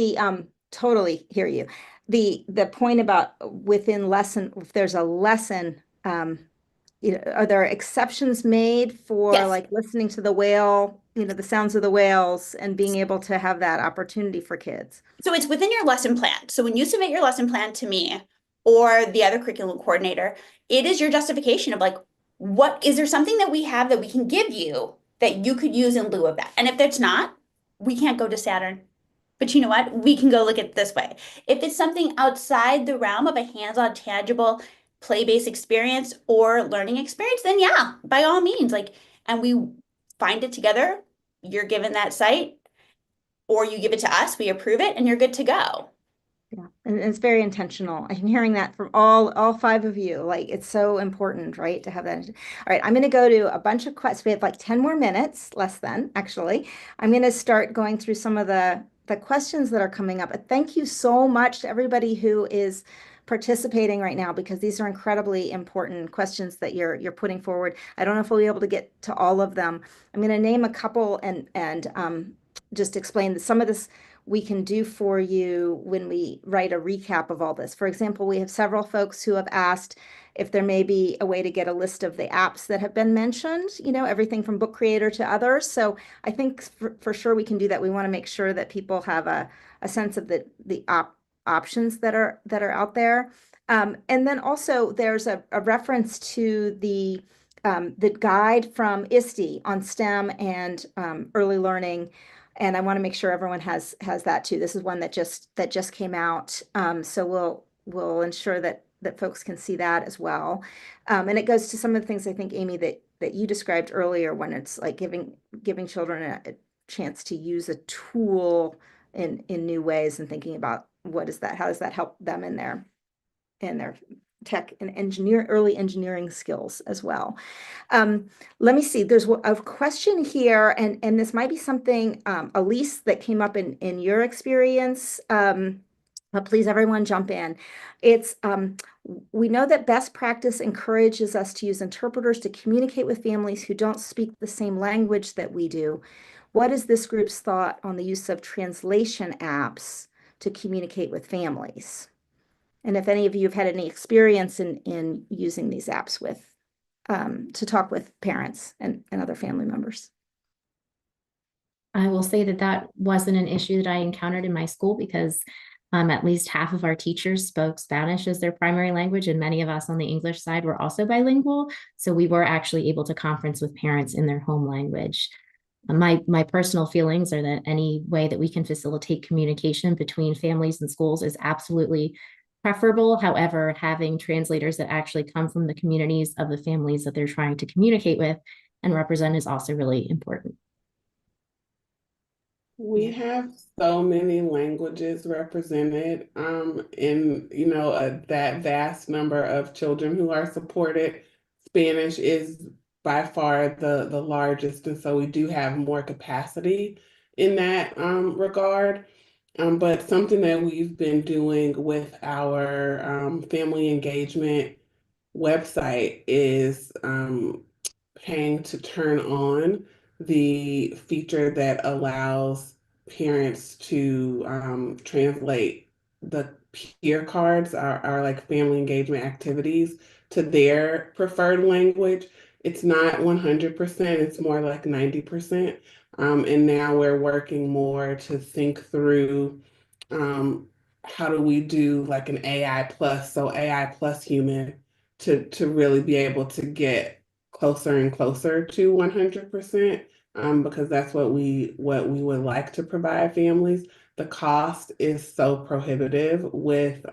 totally hear you. the point about within lesson, if there's a lesson, are there exceptions made for Yes. like listening to the whale, the sounds of the whales and being able to have that opportunity for kids? So it's within your lesson plan. So when you submit your lesson plan to me or the other curriculum coordinator, it is your justification of like, what is there something that we have that we can give you that you could use in lieu of that? And if there's not, we can't go to Saturn. But you know what? We can go look at it this way. If it's something outside the realm of a hands-on, tangible, play-based experience or learning experience, then yeah, by all means, like, and we find it together, you're given that site, or you give it to us, we approve it, and you're good to go. Yeah, and it's very intentional. I'm hearing that from all five of you. Like it's so important, right, to have that. All right, I'm going to go to a bunch of questions. We have like 10 more minutes, less than actually. I'm going to start going through some of the questions that are coming up. Thank you so much to everybody who is participating right now because these are incredibly important questions that you're putting forward. I don't know if we'll be able to get to all of them. I'm going to name a couple and just explain that some of this we can do for you when we write a recap of all this. For example, we have several folks who have asked if there may be a way to get a list of the apps that have been mentioned, everything from Book Creator to others. So I think for sure we can do that. We want to make sure that people have a sense of the options that are out there. And then also there's a reference to the guide from ISTE on STEM and early learning, and I want to make sure everyone has that too. This is one that just came out, so we'll ensure that folks can see that as well. And it goes to some of the things I think, Amy, that you described earlier, when it's like giving children a chance to use a tool in new ways and thinking about how does that help them in their tech and early engineering skills as well. Let me see. There's a question here, and this might be something, Elise, that came up in your experience. But please, everyone, jump in. It's we know that best practice encourages us to use interpreters to communicate with families who don't speak the same language that we do. What is this group's thought on the use of translation apps to communicate with families? And if any of you have had any experience in using these apps to talk with parents and other family members. I will say that wasn't an issue that I encountered in my school because at least half of our teachers spoke Spanish as their primary language, and many of us on the English side were also bilingual. So we were actually able to conference with parents in their home language. My personal feelings are that any way that we can facilitate communication between families and schools is absolutely preferable. However, having translators that actually come from the communities of the families that they're trying to communicate with and represent is also really important. We have so many languages represented in, that vast number of children who are supported. Spanish is by far the largest, and so we do have more capacity in that regard. But something that we've been doing with our family engagement website is paying to turn on the feature that allows parents to translate the peer cards, our like family engagement activities, to their preferred language. It's not 100%, it's more like 90%. And now we're working more to think through how do we do like an AI plus, so AI plus human, to really be able to get closer and closer to 100%, because that's what we would like to provide families. The cost is so prohibitive with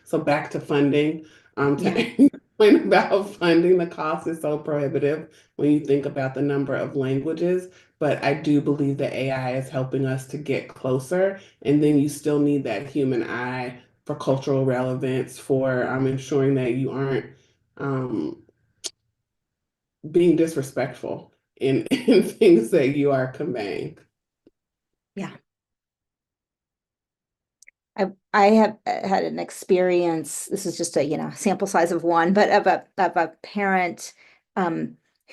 so back to funding, to point about funding, the cost is so prohibitive when you think about the number of languages. But I do believe that AI is helping us to get closer, and then you still need that human eye for cultural relevance, for ensuring that you aren't um, being disrespectful in things that you are conveying. Yeah. I have had an experience, this is just a, sample size of one, but of a parent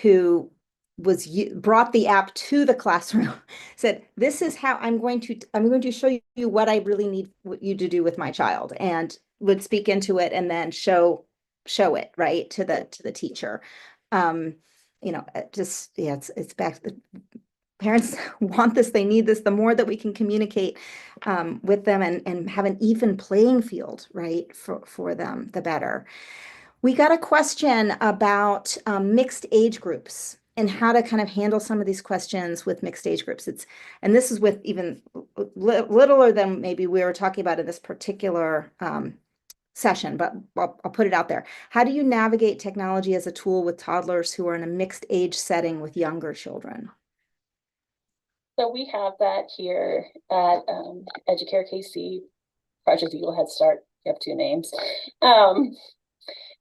who brought the app to the classroom, said, "This is how I'm going to show you what I really need you to do with my child," and would speak into it and then show it right to the teacher. Just yeah, it's back. The parents want this, they need this. The more that we can communicate with them and have an even playing field, right, for them, the better. We got a question about mixed age groups and how to kind of handle some of these questions with mixed age groups. And this is with even littler than maybe we were talking about in this particular session, but I'll put it out there. How do you navigate technology as a tool with toddlers who are in a mixed age setting with younger children? So we have that here at Educare KC, Project Eagle Head Start. You have two names.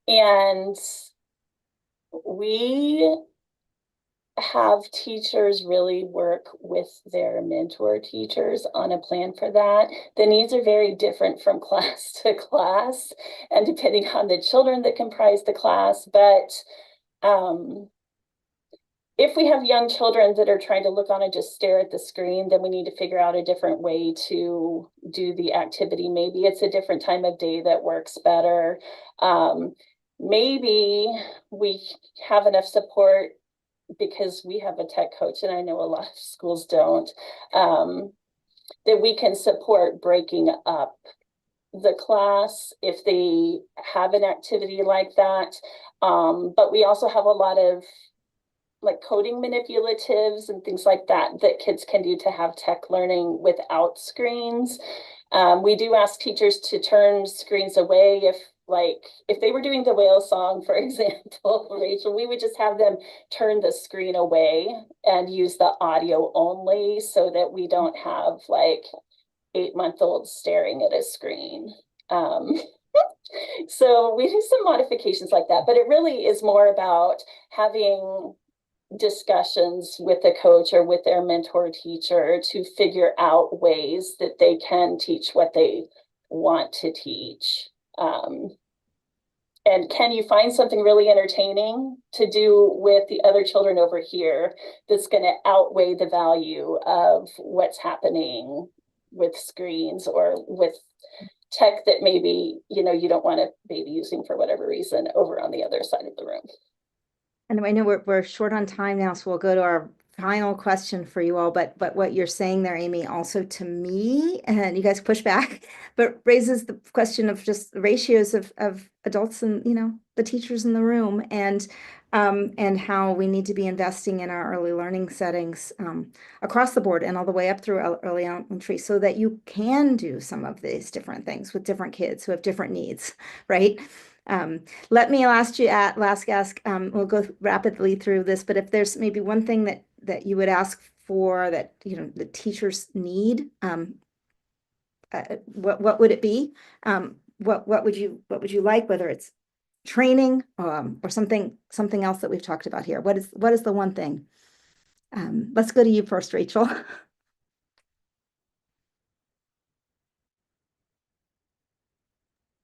And we have teachers really work with their mentor teachers on a plan for that. The needs are very different from class to class and depending on the children that comprise the class. But if we have young children that are trying to look on and just stare at the screen, then we need to figure out a different way to do the activity. Maybe it's a different time of day that works better. Maybe we have enough support because we have a tech coach, and I know a lot of schools don't, that we can support breaking up the class if they have an activity like that. But we also have a lot of like coding manipulatives and things like that that kids can do to have tech learning without screens. We do ask teachers to turn screens away if they were doing the whale song, for example, Rachel, we would just have them turn the screen away and use the audio only so that we don't have like 8-month-olds staring at a screen. So we do some modifications like that, but it really is more about having discussions with the coach or with their mentor teacher to figure out ways that they can teach what they want to teach. And can you find something really entertaining to do with the other children over here that's going to outweigh the value of what's happening with screens or with tech that maybe you don't want a baby using for whatever reason over on the other side of the room? And I know we're short on time now, so we'll go to our final question for you all. But what you're saying there, Amy, also to me, and you guys push back, but raises the question of just the ratios of adults and the teachers in the room, and how we need to be investing in our early learning settings across the board and all the way up through early elementary, so that you can do some of these different things with different kids who have different needs, right? Let me ask, we'll go rapidly through this, but if there's maybe one thing that you would ask for that, the teachers need, what would it be? What would you like, whether it's training, or something else that we've talked about here? What is the one thing? Let's go to you first, Rachel.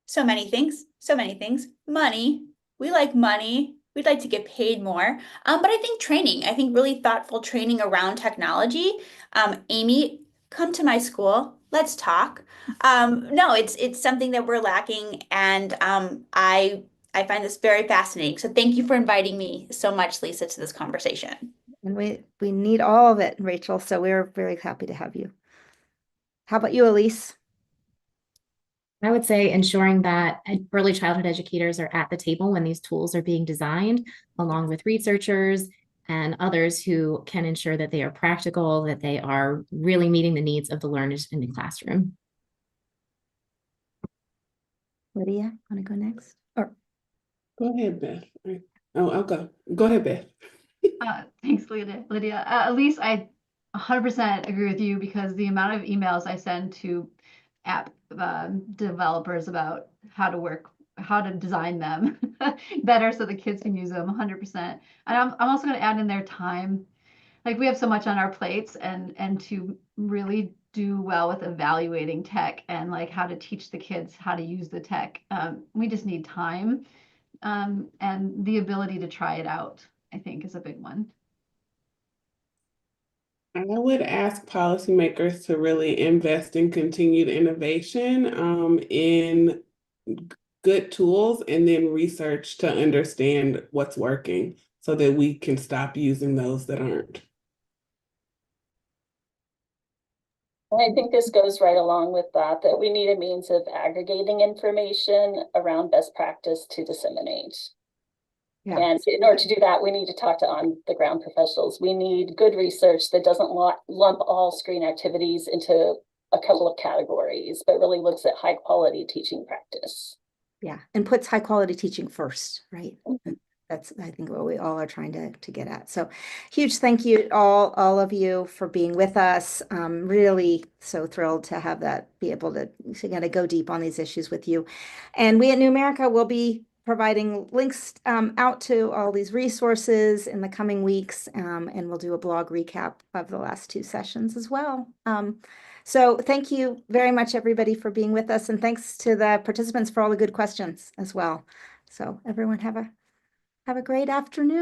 So many things, so many things. Money. We like money. We'd like to get paid more. But I think training, I think really thoughtful training around technology. Amy, come to my school. Let's talk. No, it's something that we're lacking, and I find this very fascinating. So thank you for inviting me so much, Lisa, to this conversation. And we need all of it, Rachel. So we're very happy to have you. How about you, Elise? I would say ensuring that early childhood educators are at the table when these tools are being designed, along with researchers and others who can ensure that they are practical, that they are really meeting the needs of the learners in the classroom. Lydia, want to go next? Or Go ahead, Beth. Oh, I'll go. Go ahead, Beth. Thanks, Lydia. At least I 100% agree with you, because the amount of emails I send to app developers about how to design them better so the kids can use them 100%. And I'm also going to add in their time. Like, we have so much on our plates, and to really do well with evaluating tech and like how to teach the kids how to use the tech. We just need time, and the ability to try it out, I think, is a big one. I would ask policymakers to really invest in continued innovation, in good tools, and then research to understand what's working so that we can stop using those that aren't. And I think this goes right along with that we need a means of aggregating information around best practice to disseminate. Yeah. And in order to do that, we need to talk to on-the-ground professionals. We need good research that doesn't lump all screen activities into a couple of categories, but really looks at high-quality teaching practice. Yeah, and puts high quality teaching first, right? That's, I think, what we all are trying to get at. So huge thank you all of you for being with us. Really so thrilled to have that, be able to kind of go deep on these issues with you. And we at New America will be providing links out to all these resources in the coming weeks, and we'll do a blog recap of the last two sessions as well. So thank you very much, everybody, for being with us, and thanks to the participants for all the good questions as well. So everyone have a great afternoon.